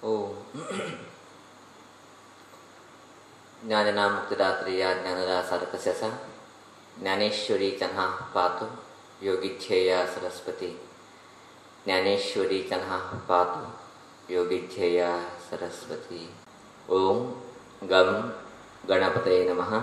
ओम ज्ञाननामुक्तिदात्री या ज्ञानदासारकस्य सा ज्ञानेश्वरी चन्हा पातु योगिध्येया सरस्वती ज्ञानेश्वरी चन्हा पातु योगिध्येया सरस्वती। ओम गम गणपतये नमः।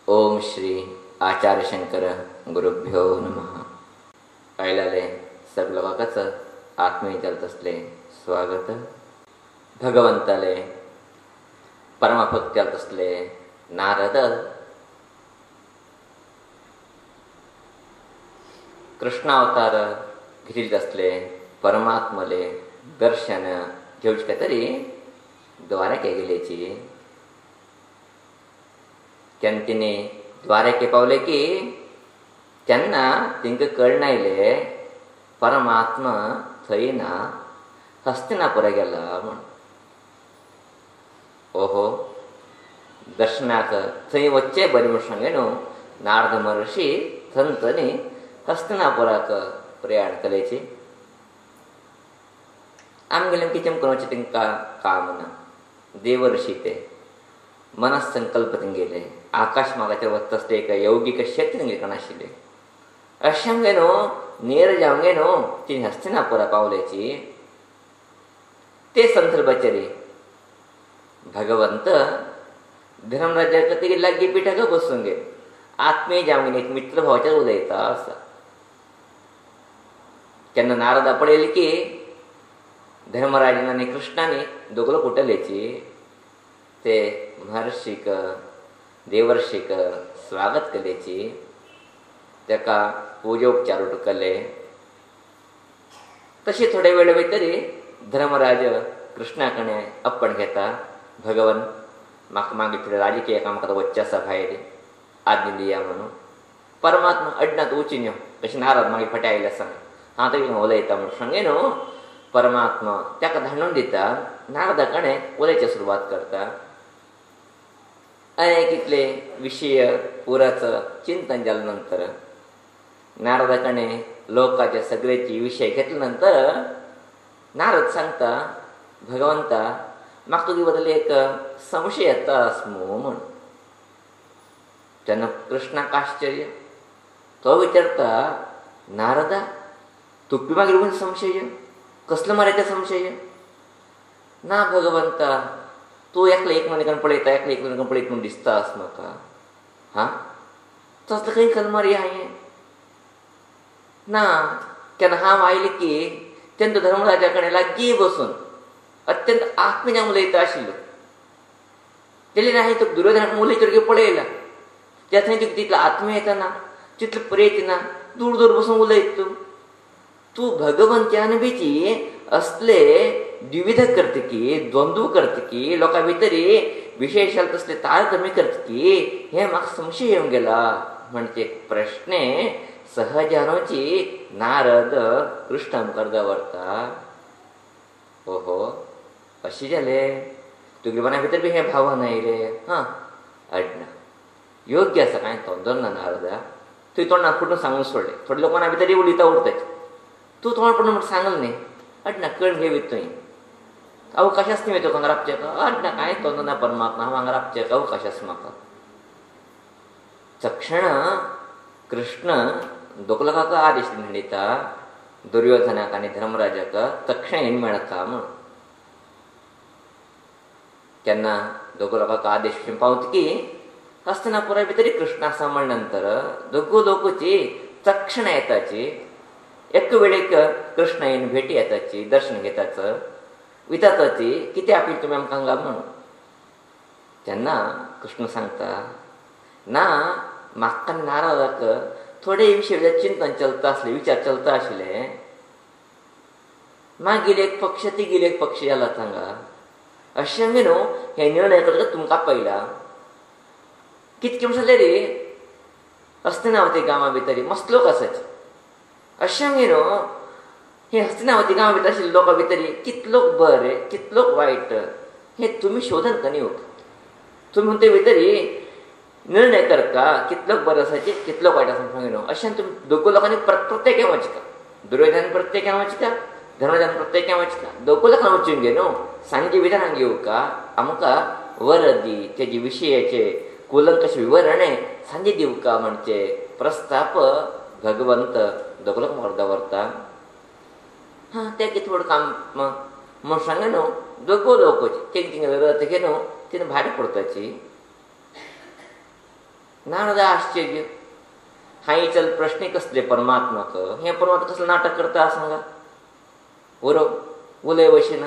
ओम श्री आचार्य शंकर गुरुभ्यो नमः। ऐलाले सब लोकांचं आत्मीय जलत असले स्वागत। भगवंताले परमभक्त जलत असले नारद कृष्णावतार घेतले असले परमात्मले दर्शन घेऊच काय तरी द्वारके गेलेची तिने द्वारके पावले की त्यांना तिंक कळनायले परमात्मा थंयना हस्तिनापुरा गेला म्हण। ओहो दर्शनाक थंय वच्चे बरी म्हण सांगे न्हू। नारद महर्षी थंतनी हस्तिनापुराक प्रयाण केलेची। आमगेले कितें कोणाचें तिंका काम ना। देवर्षी ते मनसंकल्प गेले आकाश मागाचेर वता आसले एक यौगिक क्षेत्र तिंगे आशिल्ले। अशें न्हू नेर जावंगे न्हू ती हस्तिनापुरा पावल्याची। ते संदर्भाचेर भगवंत धर्मराजाक तिगे लागीं पिठाक बसून गेले। आत्मीय जावंगे एक मित्र भावाचेर उलयता आसा तेन्ना नारदा पळयलें की धर्मराजान आनी कृष्णानी दोगलो फुटलेची। ते महर्षीक देवर्षीक स्वागत केलेची। तेका पूजोपचार केले। तशी थोडे वेळ भितरी धर्मराज कृष्णा कडेन अप्पण घेता। भगवन म्हाका मागीर थोडे राजकीय कामाक वच्चें आसा भायर आज्ञा दिया म्हणून। परमात्मा अडनात वचून यो अशें नारद मागीर फाटीं आयले सांग हांव तुका उलयता म्हणून सांगे न्हू। परमात्मा ताका धाडून दिता। नारदा कडेन उलयची सुरवात करता। अनेक इतले विशय पुराच चिंतन जाले नंतर नारदा कडेन लोकाचे सगळेची विशय घेतले नंतर नारद सांगता भगवंता म्हाका तुजे बद्दल एक संशय येता आसमू म्हण। तेन्ना कृष्णाक आश्चर्य। तो विचारता नारदा तुका मागीर म्हण संशय कसलो मरे ते संशय? ना भगवंता तूं एकलो एक मनीस पळयता एकलो एक मनीस पळयता म्हूण दिसता आस म्हाका। हां तसलें खंय केलें मरे हांवें? ना केन्ना हांव आयलें की तेन्ना धर्मराजा कडेन लागीं बसून अत्यंत आत्मीयान उलयता आशिल्लो। तेन्ना हांवें तुका दुर्योधनाक उलयता पळयला। त्या थंय तुका तितलो आत्मीय येतना तितलो प्रेत ना दूर दूर बसून उलयता तूं भगवंत्यान बीची असले द्विविध करतकी द्वंद्व करतकी लोकां भितरी विशेषाल तसले तारतम्य करतकी हे म्हाका संशय येवंक गेला म्हणजे प्रश्ने सहजानोची नारद कृष्णा मुखार दवरता। ओहो अशें जालें तुगे मना भितर बी हें भावना आयले। हां अडना योग्य आसा कांय तोंदर ना नारदा तुवें तोंडाक फुटून सांगून सोडलें। थोडे लोक मना भितर उलयता उरताच तूं तोंड पडून म्हण सांगलें न्ही। अडना कळून घेवीत तुवें अवकाश आसा न्ही तुका हांगा रावचेका? अडना कांय तोंद ना परमात्मा हांव हांगा रावचेका अवकाश आसा म्हाका। तक्षण कृष्ण दोगलोकाक आदेश दिता दुर्योधनाक आनी धर्मराजाक तक्षण येवन मेळका म्हूण। तेन्ना दोगलोकाक आदेश पावतकी हस्तिनापुरा भितर कृष्णा सांबाळ नंतर दोगू लोकूची तक्षण येताची एक वेळेक कृष्ण येवन भेटी येताची दर्शन घेताच विचारताची कितें आपली तुमी आमकां हांगा म्हणून। तेन्ना कृष्ण सांगता ना म्हाका नारदाक थोडे विशय चिंतन चलता आसले विचार चलता आशिल्ले। मागीर एक पक्ष तिगीर एक पक्ष जाला हांगा अशें न्हू हे निर्णय करता तुमकां पयला कितके म्हण जालें रे हस्तिनावती गांवा भितर मस्त लोक आसाचे। अशें न्हू हे हस्तिनावती गांवा भितर आशिल्ले लोकां भितर कितलोक बरे कितलोक वायट हे तुमी शोधन कनिवक। तुमी ते भितर निर्णय करता कितलोक बरें आसाचे कितलोक वायट आसा सांगू न्हू अशें तुमी दोगू लोकांनी प्रत्येक वचका दुर्योधन प्रत्येकान वचता, धर्मराजान प्रत्येकान वचता, दोकोलाक वचूंक गे न्हू. सांजे विधानाक येवका आमकां वर दी तेजे विशयाचे कुलंकश विवरणे सांजे दिवका म्हणचे प्रस्ताप भगवंत दोकोलाक व्हरता व्हरता. हां तें कितें थोडं काम म्हूण सांगे न्हू. दोगो लोक तेंक तिंगा रथ घे न्हू तिने भायर पडताची. नारदा आश्चर्य. हांवें चल प्रश्न कसले परमात्माक, हें परमात्मा कसलें नाटक करता सांगा. उरो उलय वशेन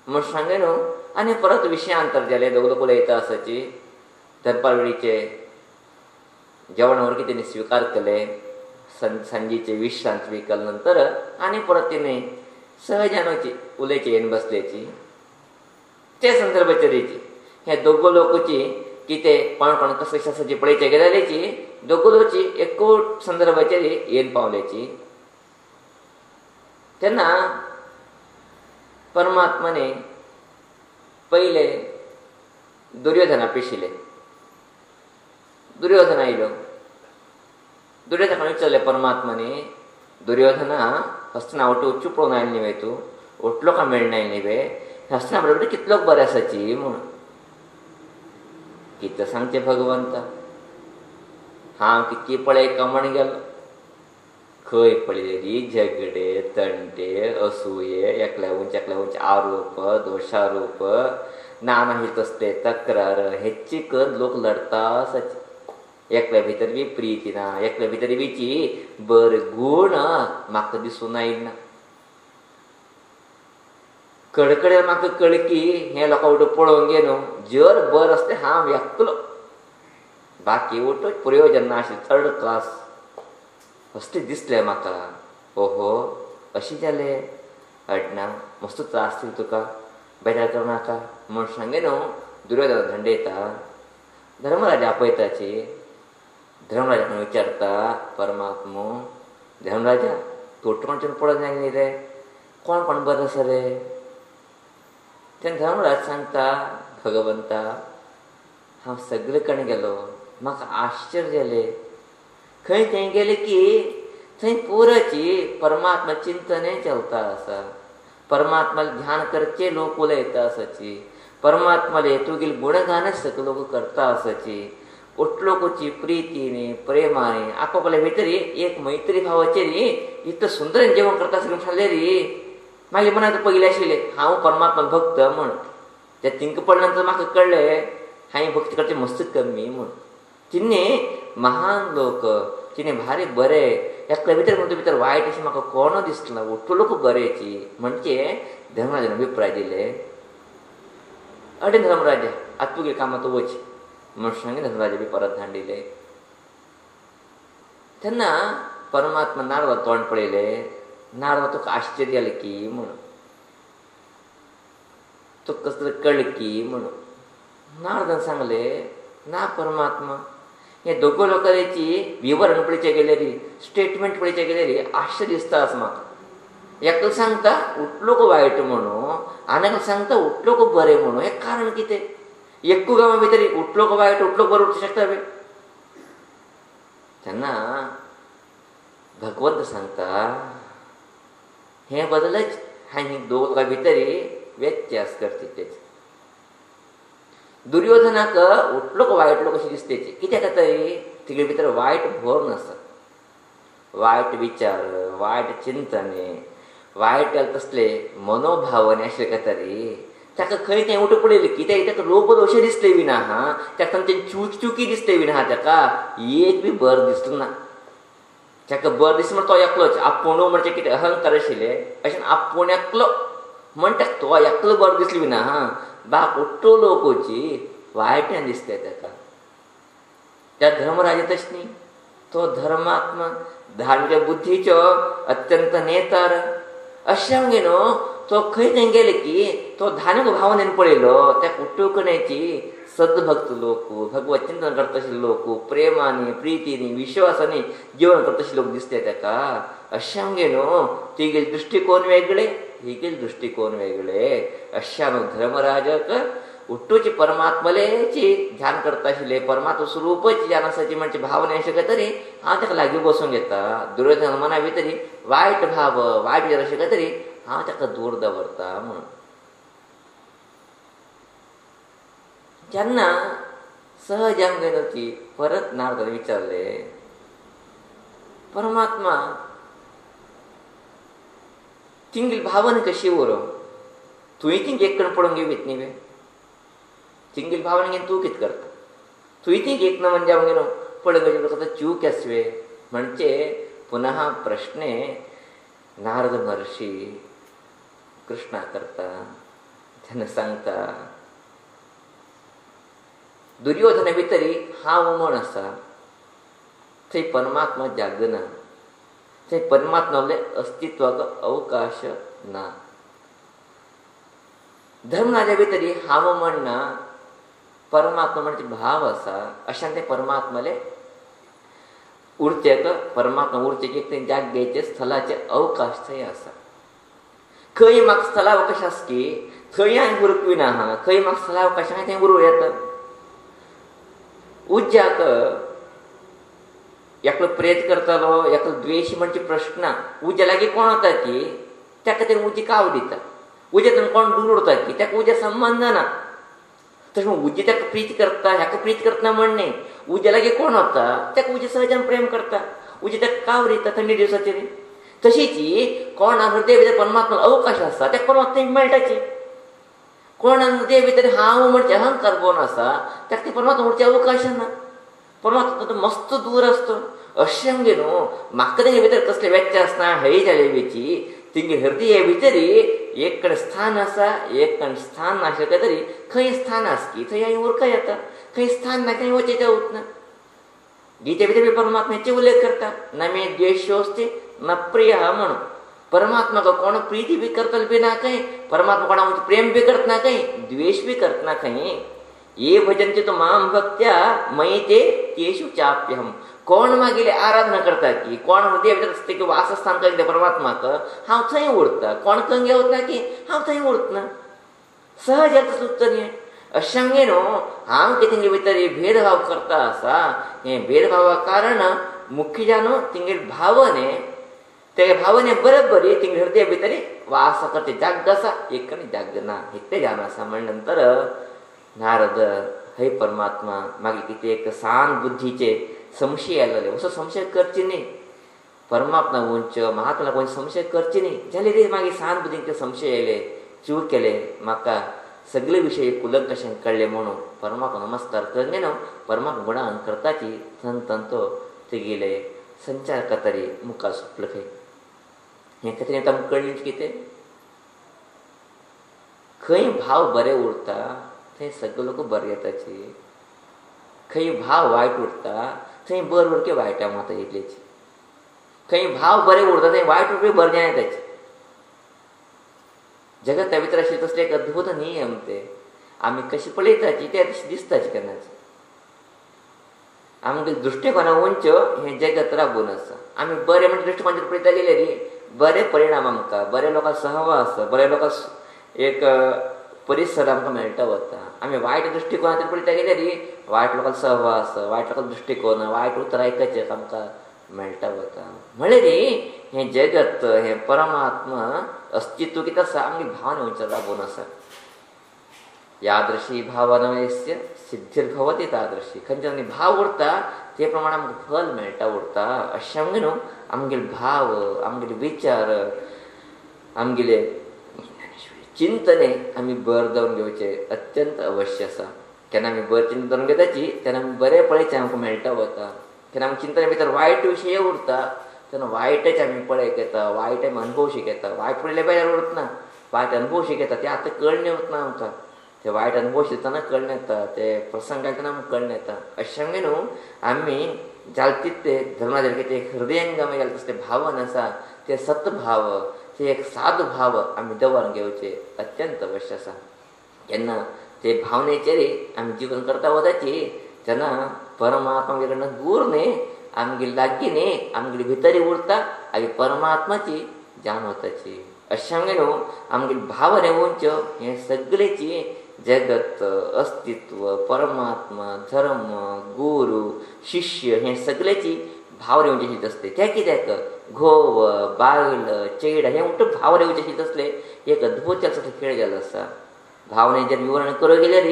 म्हूण सांगे न्हू. आनी परत विशयांतर जाले. दोग लोक उलयता आसाची. दनपारवेळीचे जेवणावर कितें स्विकार केले. सांजेचे विश्रांत केले नंतर आनी परत तिने सहजानची उलयचे येवन बसल्याची. ते संदर्भाचेरीची हे दोगो लोकची कितें कोण कोण कसले शास्त्राची पळयचे गेल्याची दोगो लोकची एकूच संदर्भाचेर येवन पावल्याची. तेन्ना परमात्माने पहिले दुर्योधना पेशिले. दुर्योधन आयलो. दुर्योधना विचारले परमात्माने, दुर्योधना हस्तिनावटी वच्ची पळोवन आयले न्ही तूं, उठलो का मेळना न्ही हस्तिना बरोबर कितलो बरें आसाची म्हूण. कितें सांगचे भगवंता. हांव कितकी पळय कमण गेलो. खंय पळयली झगडे तंटे असूये एकल्या उंच आरोप दोशारोप नाना हे तसले तक्रार हेची कर लोक लढता आसाचे. एकल्या भितर बी प्रीती ना, एकल्या भितर बीची बर गूण म्हाका दिसून आयना. कडकडे म्हाका कळकी हे लोकां उठ पळोवंक गे न्हू. जर बर आसलें हांव एकलो, बाकी उठूच प्रयोजन ना आशिल्लें, थर्ड क्लास असलें दिसलें म्हाका. ओहो अशें जालें. अडना मस्त त्रास दिलो तुका, बेजार करूं नाका म्हूण सांगे न्हू. दुर्योधन धंडयता. धर्मराजा आपयताची. धर्मराजा विचारता परमात्मो, धर्मराजा तूं कोणच्यान पळोवंक जाय न्ही रे, कोण कोण बरें आसा रे. तेन्ना धर्मराज सांगता भगवंता हांव सगळे कडेन गेलो, म्हाका आश्चर्य जालें. खंय थंय गेले की थंय पुराची परमात्मा चिंतनय चलता आसा. परमात्माले ध्यान करचे लोक उलयता आसाची. परमात्माले तुगेले गुणगानच सगळे लोक करता आसाची. उठलोकची प्रितीने प्रेमाने आपापल्या भितर एक मैत्री भावाचेर इतलें सुंदर जेवण करता आसलें सांगलें रे. मागीर मनांत पयलें आशिल्लें हांव परमात्मा भक्त म्हूण. तें तिंका पडले नंतर म्हाका कळ्ळें हांवें भक्ती करचें मस्त कमी म्हूण. तिने महान लोक तिने भारी बरे एकल्या भितर म्हणटा भितर वायट अशें म्हाका कोण दिसना. उठलो लोक बरेची म्हणजे धर्मराजान अभिप्राय दिले. अडे धर्मराजा आतां तुगे कामात वच म्हूण सांगीन. धर्मराजा बी परत धांडिले. तेन्ना परमात्मा नारदा तोंड पळयलें. नारदा तुका आश्चर्य जालें की म्हूण, तुका कसलें कळ्ळें की म्हणून. नारदान सांगलें ना परमात्मा हे दोगो लोकांची विवरण पळयचे गेल्यार स्टेटमेंट पळयचे गेल्यार आश्चर्य दिसता आसा म्हाका. एकलो सांगता उठलो को वायट म्हणून आनी एकलो सांगता उठलो को बरें म्हणून. हें कारण कितें. एकू गांवा भितर उठलो को वायट उठलो बरो उठूंक शकता बे. तेन्ना भगवंत सांगता हें बदलच हांवें दोग लोकां भितर व्यत्यास करता. दुर्योधनाक उठलो को वायट लोक अशें दिसतेची. कित्याक तरी तिगे भितर वायट भर नासा. वायट विचार वायट चिंतने वायट तसले मनोभावने अशें काय तरी ताका खंय तें उठ पडयलें. कित्याक ताका रोग अशें दिसलें बी ना. ताका तें चुकी दिसलें बी ना. ताका एक बी बर दिसलो ना. ताका बर दिसता म्हण तो एकलोच आपुणू म्हणजे कितें अहंकार आशिल्लें अशें आपूण एकलो म्हण ताका तो एकलो बर दिसलो बी ना. बाक उठ्ठो लोकोची वायट्यान दिसता ताका. त्या धर्मराजा तशें न्ही. तो धर्मात्मा धार्मीक बुद्धीचो अत्यंत नेतार. अशें गे न्हू तो खंय थंय गेले की तो धार्मीक भावनेन पळयलो. ताका उठ्ठवकण्याची सद्भक्त लोक भगवत चिंतन करता आशिल्ले लोक प्रेमानी प्रितीनी विश्वासानी जीवन करता आशिल्ले लोक दिसले ताका. अशें गे न्हू तिगेले दृश्टिकोन वेगळे हिगेले दृश्टिकोन वेगळे. अशा न्हू धर्मराजाक उठ्ठूची परमात्मलेची ध्यान करता आशिल्ले परमात्मा स्वरूपची ध्यान आसाची म्हणजे भावना अशें तरी हांव ताका लागीं बसून घेता. दुर्योधन मना भितरी वायट भाव वायट विचार अशें तरी हांव ताका दूर दवरता म्हणून. जेन्ना सहज आमची परत नारदान विचारले, परमात्मा तिंगली भावना कशी उरो? तुवें तिंग एक कण पळोवंक घेवीत न्ही वे, तिंगली भावना घेवन तूं कितें करता? तुवें तिंग एक न म्हणजे हांव घेवन पळोवंक घेवचें करता चूक आसवे म्हणजे पुनः प्रश्ने नारद महर्षी कृष्णा करता. तेन्ना सांगता, दुर्योधना भितरी हांव म्हण आसा थंय परमात्मा जागना, थंय परमात्माले अस्तित्वाक अवकाश ना. धर्मराजा भितरी हांव म्हणना परमात्मा म्हणजे भाव आसा अशें तें परमात्माले उरतेक परमात्मा उरतेक एक थंय जाग्याचे स्थलाचे अवकाश थंय आसा. खंय म्हाका स्थला अवकाश आसा की थंय हांवें उरकविना आहा, खंय म्हाका स्थला अवकाश हांवें थंय उरूं येता. उज्ज्याक एकलो प्रेत करतालो एकलो द्वेश म्हणजे प्रश्न ना. उज्या लागीं कोण वता की ताका तें उजी काव दिता. उज्यातून कोण दूर उरता की ताका उज्या संबंध ना. तशें उजी ताका प्रीत करता ह्याका प्रीत करतना म्हणणे. उज्या लागीं कोण वता ताका उजी सहजान प्रेम करता, उजी ताका काव दिता थंडी दिवसाचेर. तशीच कोणा हृदय भितर परमात्मा अवकाश आसा ताका परमात्मा थंय मेळटाचे. कोणा हृदय भितर हांव म्हणजे अहंकार कोण आसा ताका ते परमात्मा उरचे अवकाश ना. परमात्मा तो मस्त दूर असतो. अशें म्हणजे न्हू म्हाका तेंगे भितर कसले व्यत्यास आसना हय जाले वेची तेंगे हृदया भितरी एक कण स्थान आसा एक कण स्थान नाशिल्लें तरी खंय स्थान आसा की थंय हांवें उरका येता, खंय स्थान ना थंय वचेचें वचना. गीते भितर परमात्म्याचे उल्लेख करता, न मे द्वेषोस्ति न प्रियः म्हणून. परमात्मा को कोण प्रीती बी करतल बी ना खंय, परमात्मा कोणा प्रेम बी करतना खंय, द्वेष बी करतना खंय. ये भजन्ते तो माम भक्त्या मयि ते तेषु चाप्यहम. कोण मागेले आराधना करता की कोण हृदय भितर आसता की वासस्थान केलें परमात्माक हांव थंय उरता. कोण कंगे वतना की हांव थंय उरतना. सहज येता उत्तर हें. अशें न्हू हांव कितें भितर भेदभाव करता आसा हें भेदभावा कारण मुख्य जावन तिंगे भावने ते भावने बरोबरी तिंगे हृदय भितर वास करते जाग आसा एक कणी जाग ना इतलें जाण आसा. म्हण नंतर नारद हय परमात्मा मागीर कितें एक सान बुद्धीचे संशय आयलेले. असो संशय करची न्ही. परमात्मा उंच महात्मा कोण संशय करची न्ही. जाल्यार रे मागीर सान बुद्धीचे संशय येयले, चूक केले, म्हाका सगळे विशय कुलंकशें कळ्ळे म्हणून परमात्मा नमस्कार करगे न्हू परमात्मा गुणान करताची तंतो तेगेले संचार कतरी मुखार सुटलो खंय. हें खातीर आतां आमकां कळ्ळें कितें खंय भाव बरें उरता थंय सगळे लोक बरें येताची. खंय भाव वायट उरता थंय बर उरके वायटा माता येतलेची. खंय भाव बरें उरता थंय वायट उरके बरें येताची. जगता भितर आशिल्ले तसले एक अद्भुत नियम ते आमी कशी पळयताची ते तशी दिसताची केन्नाच. आमगे दृश्टिकोना उंच हें जगत राबून आसा. आमी बरें म्हणजे दृश्टिकोनाचेर पळयता गेल्यार बरे परिणाम आमकां बरे लोकां सहवास बरे लोकां एक परिसर आमकां मेळटा वता. आमी वायट दृश्टिकोनाचेर पळयता गेल्यार वायट लोकांचो सहवास वायट लोकांचो दृश्टिकोन वायट उतर आयकचें आमकां मेळटा वता. म्हळ्यार हें जगत हें परमात्मा अस्तित्व कितें आसा आमगे भावना वयच्यान राबून आसा. यादृशी भावनमयस्य सिद्धिर्भवती तादृशी. खंयच्यानी भाव उरता ते प्रमाणे आमकां फल मेळटा उरता. अशें आमगे न्हू आमगेले भाव आमगेले विचार आमगेले चिंतने आमी बर जावन घेवचे अत्यंत अवश्य आसा. केन्ना आमी बर चिंतन करून घेताची तेन्ना आमी बरें पळयचें आमकां मेळटा वता. केन्ना आमच्या चिंतने भितर वायट विशय उरता तेन्ना वायटच आमी पळयत येता वायट आमी अनुभवशीक येता. वायट पळयले बेजार उरतना वायट अनुभवशीक येता ते आतां कळणे वतना आमकां ते वायट अनुभव शिकतना कळून येता ते प्रसंग आयकतना आमकां कळून येता. अशें आमगे न्हू आमी जाल तितले धर्माचेर कितें हृदयांगामी जाले तसले भावन आसा ते सतभाव ते एक सादू भाव आमी दवरून घेवचे अत्यंत अवश्य आसा. केन्ना ते भावनेचेर आमी जीवन करता वताची तेन्ना परमात्मा कडल्यान दूर न्ही आमगे लागीं न्ही आमगे भितर उरता आनी परमात्माची जाण वताची. अशें आमगे न्हू आमगे भावने उंच हें सगळेची जगत, अस्तित्व, परमात्मा, धर्म, गुरु, शिष्य हे सगळ्याची भाव रेवचेशीत असते. त्या कित्याक घोव, बायल, चेड हे उठ भाव रेवचेशीत असले एक अद्भुत त्याचा खेळ जालो आसा. भावने जर विवरण करूं गेल्यार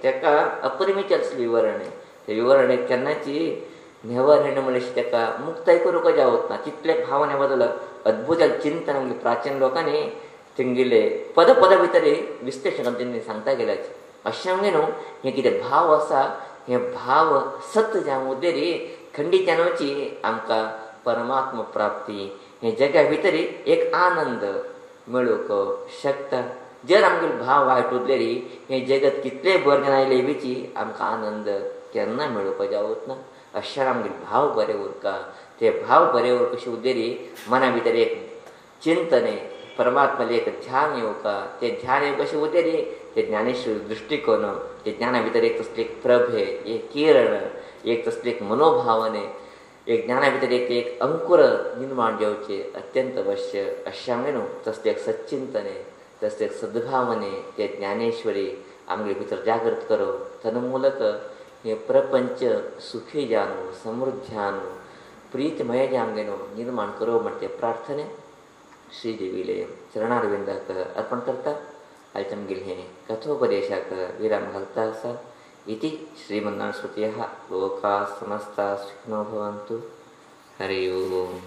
ताका अपरिमीत असलें विवरण आहे. ते विवरण केन्नाची नेवर हेण म्हणल्यार ताका मुक्ताय करूंक जावत ना. तितले भावने बद्दल अद्भुत चिंतन आमगे प्राचीन लोकांनी तेंगेले पद भितर विश्लेशणान तेणी सांगता गेल्याचे. अशें आमगे न्हू हे कितें भाव आसा हे भाव सत्य जावं उदेरी खंडित्यानोची आमकां परमात्मा प्राप्ती हे जगा भितर एक आनंद मेळूंक शकता. जर आमगेले भाव वायट उरलेली हे जगत कितले बरें आयले बीची आमकां आनंद केन्ना मेळूंक जावत ना. अशें आमगेले भाव बरे उरका. ते भाव बरे उरक कशें उदेरी मना भितर एक चिंतने परमात्माले एक ध्यान येवका. ते ध्यान येवक कशें उदेरी ते ज्ञानेश्वर दृश्टिकोन ते ज्ञाना भितर एक तसले एक प्रभे, एक किरण, एक तसले एक मनोभावने, एक ज्ञाना भितर एक अंकुर निर्माण जावचे अत्यंत आवश्यक. अशें आमगे न्हू तसले एक सच्चिंतने, तसले एक सद्भावने ते ज्ञानेश्वरी आमगे भितर जागृत करप. तन्मूलक हे प्रपंच सुखी जावं, समृद्ध जावं, प्रीतमय आमगे न्हू निर्माण करप म्हणटे प्रार्थने श्रीदेवीले चरणारविंदाक अर्पण करता. आयज आमगेले हे कथोपदेशाक विराम घालता आसा. इति श्रीमन्नारायणस्तुतयः लोकाः समस्ताः सुखिनो भवन्तु. हरि ओम.